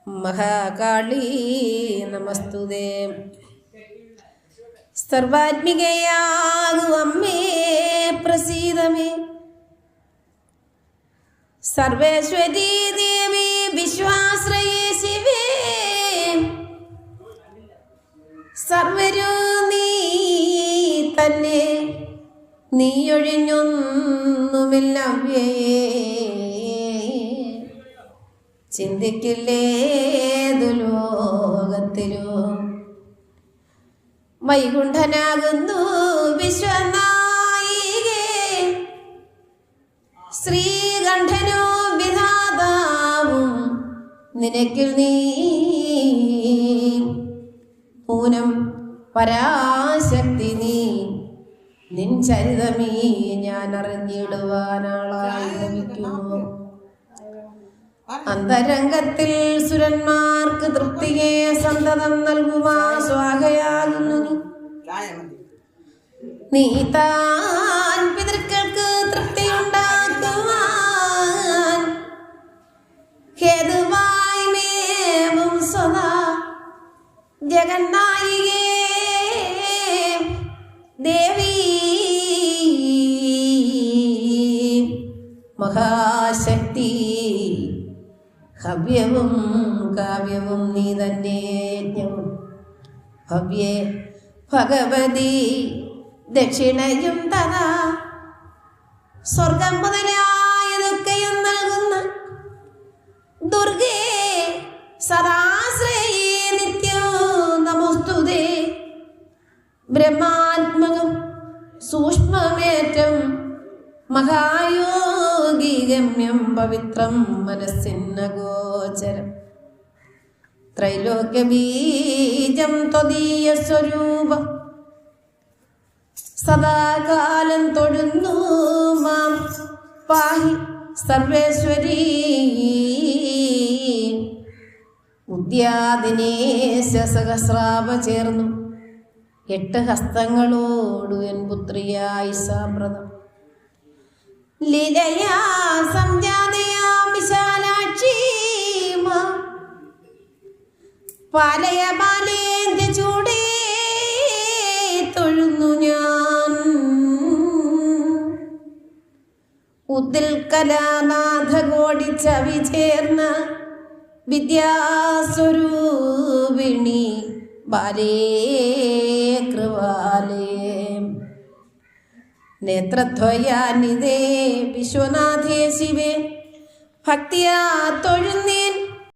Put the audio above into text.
മഹാകാളി നമസ്തുതേ. സർവാത്മികയാകും അമ്മേ പ്രസീദമേ. സർവേശ്വരീ ദേവി വിശ്വാശ്രയേ ശിവേ. സർവരും നീ തന്നെ, നീയൊഴിഞ്ഞൊന്നുമില്ലവ്യേ. ചിന്തിക്കില്ലേതു ലോകത്തിലും വൈകുണ്ഠനാകുന്നു വിശ്വനായികേ. ശ്രീകണ്ഠനോ വിധാതാവും നിനക്കിൽ നീ പൂനം പരാശക്തി നീ. നിൻ ചരിതമീ ഞാൻ അറിഞ്ഞിടുവാനാളായി ലഭിക്കുമോ. അന്തരംഗത്തിൽ സുരന്മാർക്ക് തൃപ്തിയെ സന്തതം നൽകുവാൻ സ്വാഹയാകുന്നു നീ. താൻ പിതൃക്കൾക്ക് തൃപ്തിയുണ്ടാക്കുവാൻ ഹേതുവായി മേവും സദാ ജഗന്നായികേ ദേവി. മഹാശക്തി ഹവ്യവും കാവ്യവും നീ തന്നെ. ഭവ്യേ ഭഗവതി ദക്ഷിണയും തഥാ. സ്വർഗം മുതലായതൊക്കെയും നൽകുന്ന ദുർഗേ സദാശ്രയേ നിത്യോ നമോസ്തുതേ. ബ്രഹ്മാത്മകം സൂക്ഷ്മമേറ്റം മഹായോഗിഗമ്യം പവിത്രം മനസ്സിന്നഗോചരം. ത്രൈലോക്യബീജം ത്വദീയ സ്വരൂപം സദാകാലം തൊഴുന്നു മാം പാഹി സർവേശ്വരീ. ഉദ്യാദിനേശ സഹസ്രാവ ചേർന്നു 8 ഹസ്തങ്ങളോടു എൻ പുത്രിയായി സാമ്പ്രതം. ലീലയാ സംജാതയാം വിശാലാക്ഷി പാലയ ബാലേന്ദ്ര ചൂടേ തൊഴുന്നു ഞാൻ. ഉദിൽ കലാനാഥ കോടി ചവി ചേർന്ന വിദ്യാസ്വരൂപിണി ബാലേ കൃപാലേ. നേത്രദ്വയാനിതേ വിശ്വനാഥേ ശിവേ. ഭക്തിയാ തൊഴുന്നേൻ